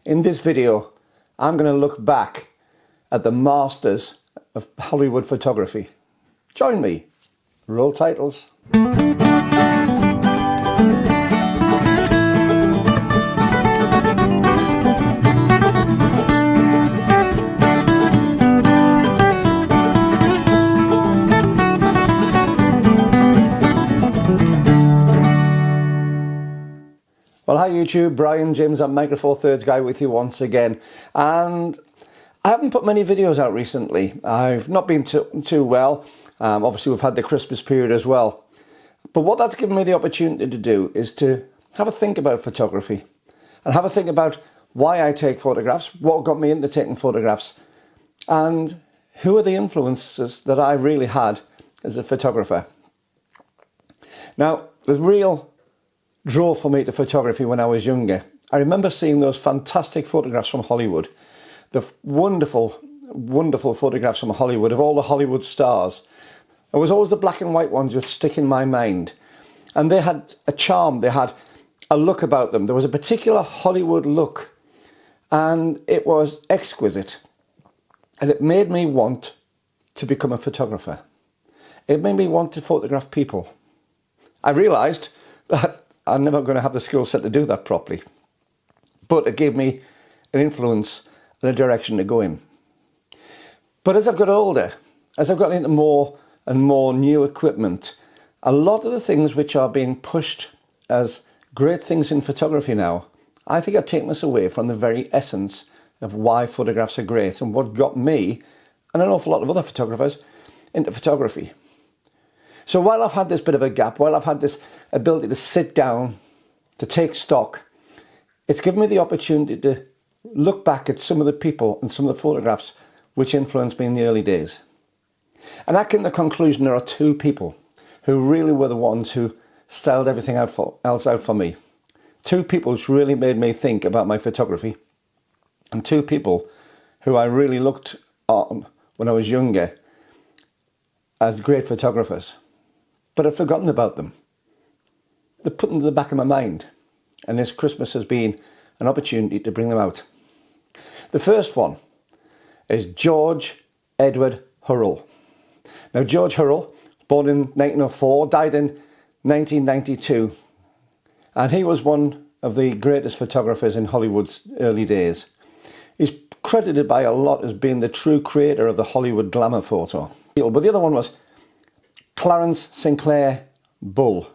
In this video, I'm going to look back at the masters of Hollywood photography. Join me. Roll titles. Well, hi YouTube, Brian James at Micro Four Thirds Guy with you once again, and I haven't put many videos out recently. I've not been too well. Obviously we've had the Christmas period as well, but what that's given me the opportunity to do is to have a think about photography and have a think about why I take photographs, what got me into taking photographs, and who are the influences that I really had as a photographer. Now, the real draw for me to photography when I was younger, I remember seeing those fantastic photographs from Hollywood, the wonderful, wonderful photographs from Hollywood of all the Hollywood stars. It was always the black and white ones that stick in my mind, and they had a charm, they had a look about them. There was a particular Hollywood look, and it was exquisite, and it made me want to become a photographer. It made me want to photograph people. I realised that I'm never going to have the skill set to do that properly, but it gave me an influence and a direction to go in. But as I've got older, as I've got into more and more new equipment, a lot of the things which are being pushed as great things in photography now, I think are taking us away from the very essence of why photographs are great and what got me and an awful lot of other photographers into photography. So while I've had this bit of a gap, while I've had this ability to sit down, to take stock, it's given me the opportunity to look back at some of the people and some of the photographs which influenced me in the early days. And I came to the conclusion there are two people who really were the ones who styled everything else out for me. Two people which really made me think about my photography, and two people who I really looked on when I was younger as great photographers. But I'd forgotten about them. They're put into the back of my mind, and this Christmas has been an opportunity to bring them out. The first one is George Edward Hurrell. Now, George Hurrell, born in 1904, died in 1992, and he was one of the greatest photographers in Hollywood's early days. He's credited by a lot as being the true creator of the Hollywood glamour photo. But the other one was Clarence Sinclair Bull.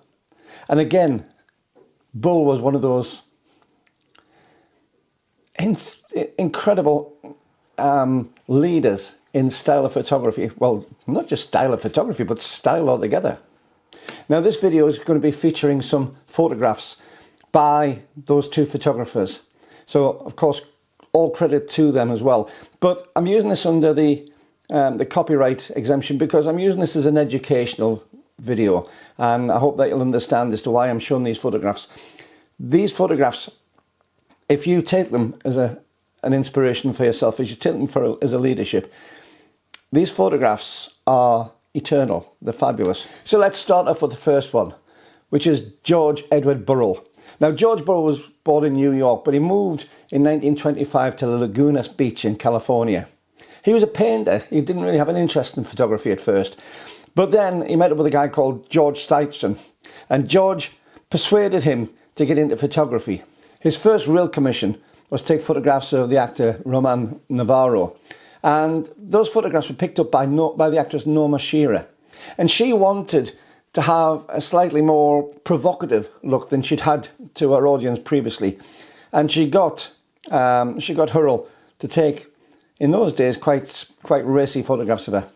And again, Bull was one of those incredible leaders in style of photography. Well, not just style of photography, but style altogether. Now, this video is going to be featuring some photographs by those two photographers. So, of course, all credit to them as well. But I'm using this under the copyright exemption because I'm using this as an educational video, and I hope that you'll understand as to why I'm showing these photographs. These photographs, if you take them as an inspiration for yourself, as you take them as a leadership, these photographs are eternal. They're fabulous. So let's start off with the first one, which is George Edward Burrell. Now, George Burrell was born in New York, but he moved in 1925 to Laguna Beach in California. He was a painter. He didn't really have an interest in photography at first. But then he met up with a guy called George Steichen, and George persuaded him to get into photography. His first real commission was to take photographs of the actor Roman Navarro. And those photographs were picked up by the actress Norma Shearer. And she wanted to have a slightly more provocative look than she'd had to her audience previously. And she got Hurrell to take, in those days, quite racy photographs of her.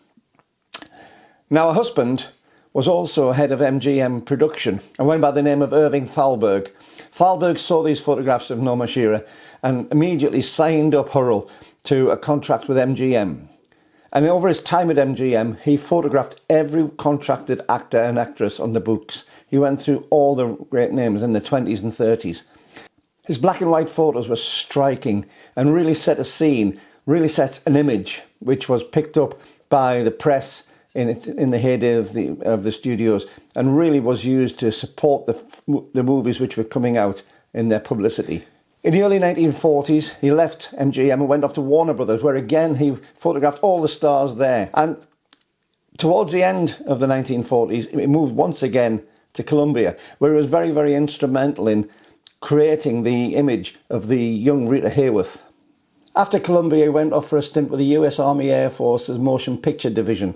Now, her husband was also head of MGM production and went by the name of Irving Thalberg. Thalberg saw these photographs of Norma Shearer and immediately signed up Hurrell to a contract with MGM. And over his time at MGM, he photographed every contracted actor and actress on the books. He went through all the great names in the 20s and 30s. His black and white photos were striking and really set a scene, really set an image, which was picked up by the press in the heyday of the studios, and really was used to support the movies which were coming out in their publicity. In the early 1940s, he left MGM and went off to Warner Brothers, where again he photographed all the stars there. And towards the end of the 1940s, he moved once again to Columbia, where he was very, very instrumental in creating the image of the young Rita Hayworth. After Columbia, he went off for a stint with the US Army Air Force's Motion Picture Division.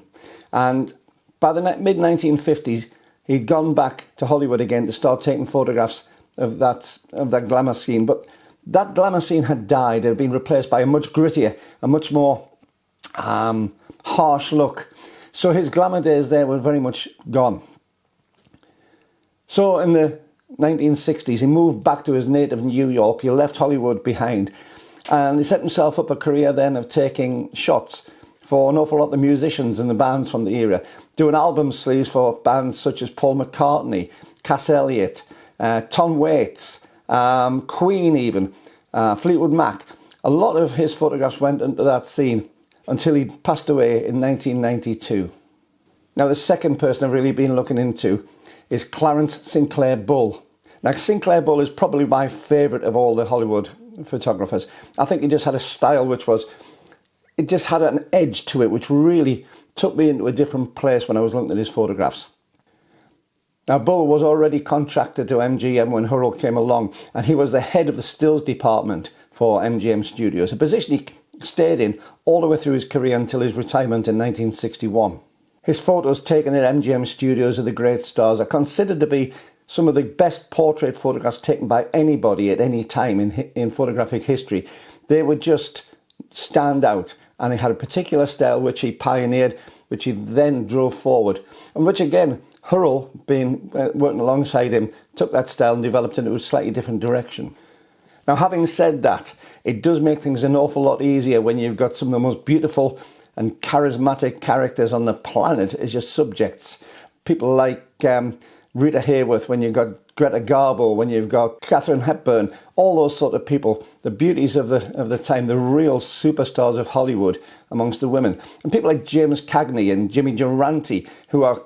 And by the mid-1950s, he'd gone back to Hollywood again to start taking photographs of that glamour scene. But that glamour scene had died. It had been replaced by a much grittier, a much more harsh look. So his glamour days there were very much gone. So in the 1960s, he moved back to his native New York. He left Hollywood behind, and he set himself up a career then of taking shots for an awful lot of the musicians and the bands from the era, doing album sleeves for bands such as Paul McCartney, Cass Elliot, Tom Waits, Queen even, Fleetwood Mac. A lot of his photographs went into that scene until he passed away in 1992. Now, the second person I've really been looking into is Clarence Sinclair Bull. Now, Sinclair Bull is probably my favourite of all the Hollywood photographers. I think he just had a style it just had an edge to it, which really took me into a different place when I was looking at his photographs. Now, Bull was already contracted to MGM when Hurrell came along, and he was the head of the stills department for MGM Studios, a position he stayed in all the way through his career until his retirement in 1961. His photos taken at MGM Studios of the great stars are considered to be some of the best portrait photographs taken by anybody at any time in photographic history. They would just stand out, and he had a particular style which he pioneered, which he then drove forward, and which again, Hurrell, being working alongside him, took that style and developed into a slightly different direction. Now, having said that, it does make things an awful lot easier when you've got some of the most beautiful and charismatic characters on the planet as your subjects. People like Rita Hayworth, when you've got Greta Garbo, when you've got Katharine Hepburn, all those sort of people, the beauties of the time, the real superstars of Hollywood amongst the women. And people like James Cagney and Jimmy Durante, who are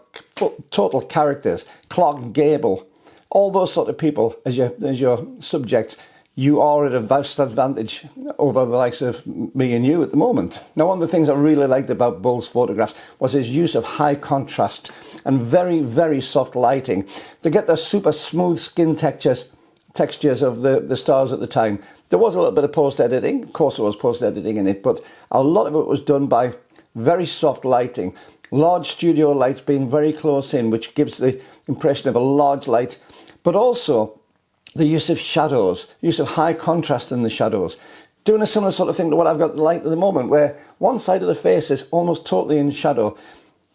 total characters, Clark Gable, all those sort of people as your subjects. You are at a vast advantage over the likes of me and you at the moment. Now, one of the things I really liked about Bull's photographs was his use of high contrast and very, very soft lighting to get the super smooth skin textures of the stars at the time. There was a little bit of post-editing. Of course, there was post-editing in it, but a lot of it was done by very soft lighting. Large studio lights being very close in, which gives the impression of a large light, but also the use of shadows, use of high contrast in the shadows. Doing a similar sort of thing to what I've got light at the moment, where one side of the face is almost totally in shadow.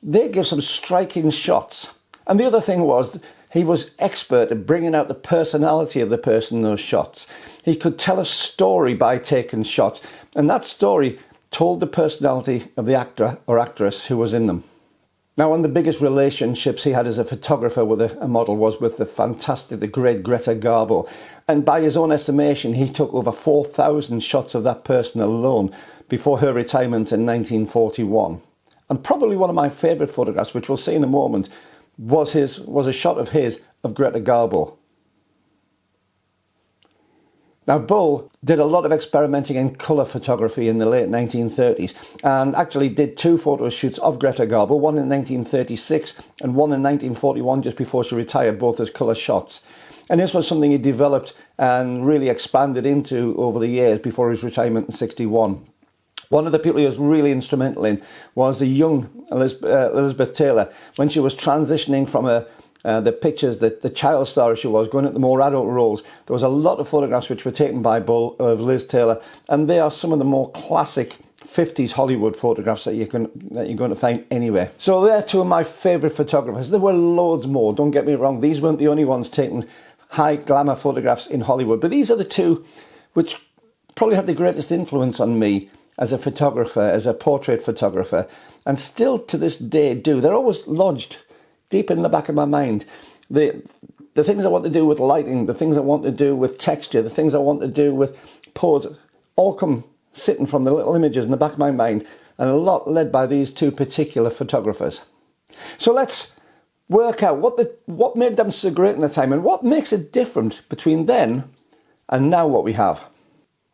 They give some striking shots. And the other thing was, he was expert at bringing out the personality of the person in those shots. He could tell a story by taking shots, and that story told the personality of the actor or actress who was in them. Now, one of the biggest relationships he had as a photographer with a model was with the great Greta Garbo. And by his own estimation, he took over 4,000 shots of that person alone before her retirement in 1941. And probably one of my favourite photographs, which we'll see in a moment, was a shot of Greta Garbo. Now, Bull did a lot of experimenting in colour photography in the late 1930s and actually did two photo shoots of Greta Garbo, one in 1936 and one in 1941 just before she retired, both as colour shots. And this was something he developed and really expanded into over the years before his retirement in 61. One of the people he was really instrumental in was the young Elizabeth Taylor, when she was transitioning from the pictures that the child star she was, going into the more adult roles. There was a lot of photographs which were taken by Bull of Liz Taylor, and they are some of the more classic 50s Hollywood photographs that you're going to find anywhere. So they're two of my favourite photographers. There were loads more, don't get me wrong. These weren't the only ones taking high glamour photographs in Hollywood, but these are the two which probably had the greatest influence on me as a photographer, as a portrait photographer, and still to this day do. They're always lodged deep in the back of my mind. The things I want to do with lighting, the things I want to do with texture, the things I want to do with pose, all come sitting from the little images in the back of my mind, and a lot led by these two particular photographers. So let's work out what made them so great in the time and what makes it different between then and now what we have.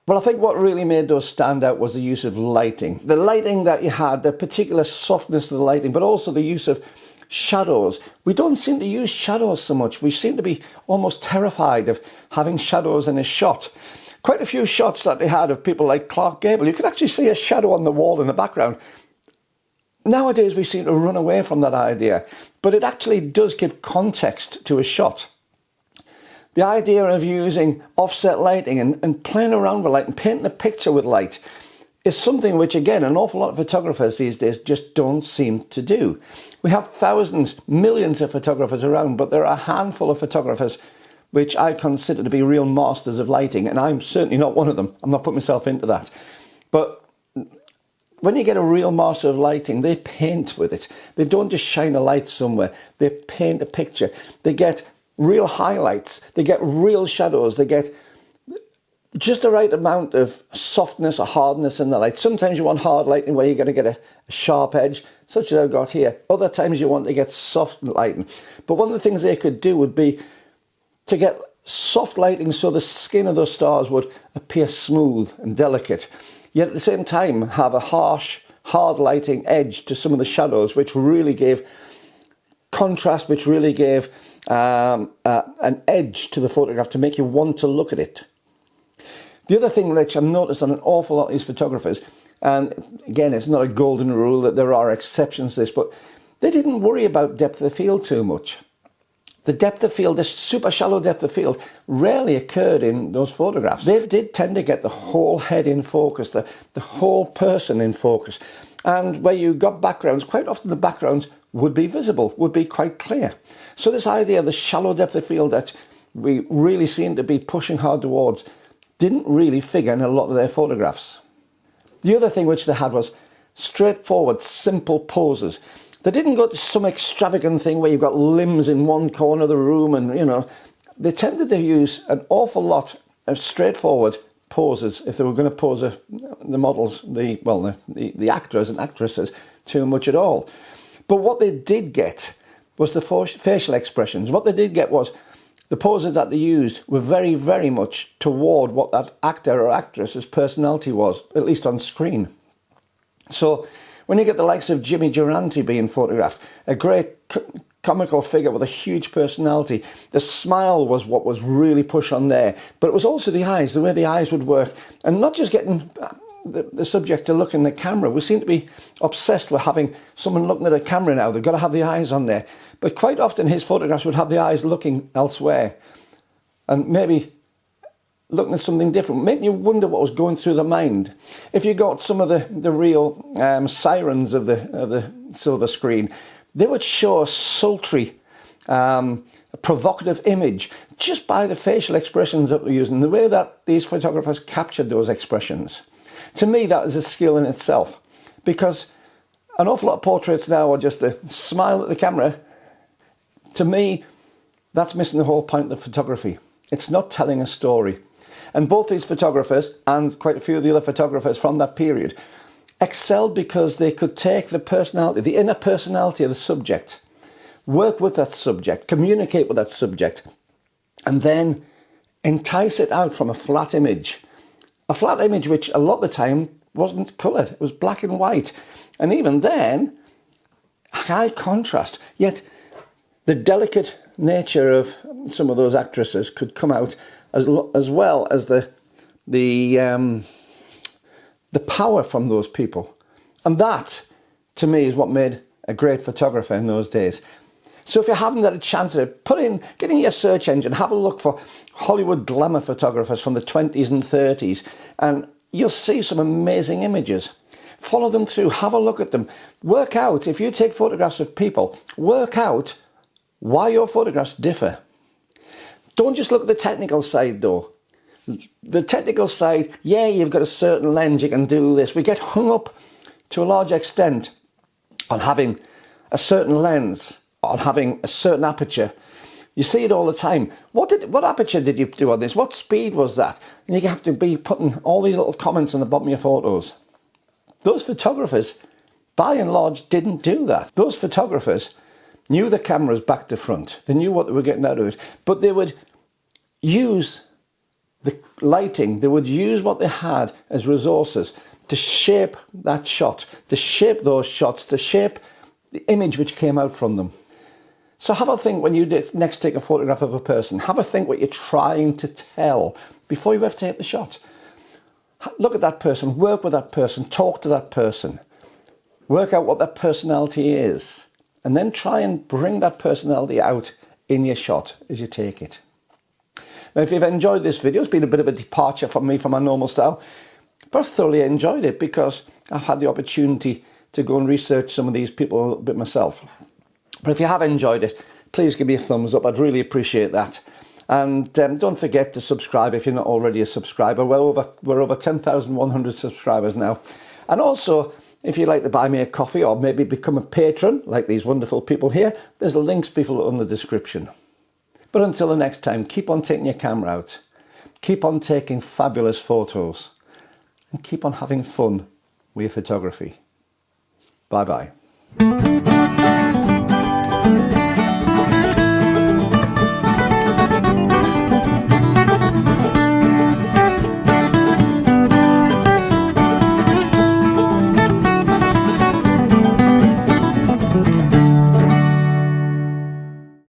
Well, I think what really made those stand out was the use of lighting. The lighting that you had, the particular softness of the lighting, but also the use of shadows. We don't seem to use shadows so much. We seem to be almost terrified of having shadows in a shot. Quite a few shots that they had of people like Clark Gable, you could actually see a shadow on the wall in the background. Nowadays we seem to run away from that idea, but it actually does give context to a shot. The idea of using offset lighting and playing around with light and painting a picture with light is something which, again, an awful lot of photographers these days just don't seem to do. We have thousands, millions of photographers around, but there are a handful of photographers which I consider to be real masters of lighting, and I'm certainly not one of them. I'm not putting myself into that. But when you get a real master of lighting, they paint with it. They don't just shine a light somewhere. They paint a picture. They get real highlights. They get real shadows. They get just the right amount of softness or hardness in the light. Sometimes you want hard lighting where you're going to get a sharp edge, such as I've got here. Other times you want to get soft lighting. But one of the things they could do would be to get soft lighting so the skin of those stars would appear smooth and delicate, yet at the same time have a harsh, hard lighting edge to some of the shadows, which really gave contrast, which really gave an edge to the photograph to make you want to look at it. The other thing which I've noticed on an awful lot of these photographers, and again, it's not a golden rule, that there are exceptions to this, but they didn't worry about depth of field too much. The depth of field, this super shallow depth of field, rarely occurred in those photographs. They did tend to get the whole head in focus, the whole person in focus. And where you got backgrounds, quite often the backgrounds would be visible, would be quite clear. So this idea of the shallow depth of field that we really seem to be pushing hard towards didn't really figure in a lot of their photographs. The other thing which they had was straightforward, simple poses. They didn't go to some extravagant thing where you've got limbs in one corner of the room and, you know, they tended to use an awful lot of straightforward poses if they were going to pose the models, the actors and actresses too much at all. But what they did get was the facial expressions. What they did get was the poses that they used were very, very much toward what that actor or actress's personality was, at least on screen. So when you get the likes of Jimmy Durante being photographed, a great comical figure with a huge personality, the smile was what was really pushed on there, but it was also the eyes, the way the eyes would work, and not just getting the subject to look in the camera. We seem to be obsessed with having someone looking at a camera now. They've got to have the eyes on there. But quite often his photographs would have the eyes looking elsewhere and maybe looking at something different, making you wonder what was going through the mind. If you got some of the real sirens of the silver screen, they would show a sultry, provocative image just by the facial expressions that we're using, the way that these photographers captured those expressions. To me, that is a skill in itself, because an awful lot of portraits now are just a smile at the camera. To me, that's missing the whole point of photography. It's not telling a story. And both these photographers, and quite a few of the other photographers from that period, excelled because they could take the personality, the inner personality of the subject, work with that subject, communicate with that subject, and then entice it out from a flat image. A flat image which a lot of the time wasn't coloured. It was black and white. And even then, high contrast. Yet the delicate nature of some of those actresses could come out, as well as the power from those people. And that, to me, is what made a great photographer in those days. So if you haven't had a chance to get in your search engine, have a look for Hollywood glamour photographers from the 20s and 30s, and you'll see some amazing images. Follow them through, have a look at them. Work out, if you take photographs of people, work out why your photographs differ. Don't just look at the technical side though. The technical side, yeah, you've got a certain lens, you can do this. We get hung up to a large extent on having a certain lens, on having a certain aperture. You see it all the time. What aperture did you do on this? What speed was that? And you have to be putting all these little comments on the bottom of your photos. Those photographers, by and large, didn't do that. Those photographers knew the cameras back to front. They knew what they were getting out of it. But they would use the lighting, they would use what they had as resources to shape that shot, to shape those shots, to shape the image which came out from them. So have a think when you next take a photograph of a person. Have a think what you're trying to tell before you ever take the shot. Look at that person, work with that person, talk to that person. Work out what that personality is. And then try and bring that personality out in your shot as you take it. Now, if you've enjoyed this video, it's been a bit of a departure from me from my normal style, but I thoroughly enjoyed it because I've had the opportunity to go and research some of these people a little bit myself. But if you have enjoyed it, please give me a thumbs up. I'd really appreciate that. And don't forget to subscribe if you're not already a subscriber. We're over 10,100 subscribers now. And also, if you'd like to buy me a coffee or maybe become a patron, like these wonderful people here, there's links below in the description. But until the next time, keep on taking your camera out. Keep on taking fabulous photos. And keep on having fun with your photography. Bye-bye.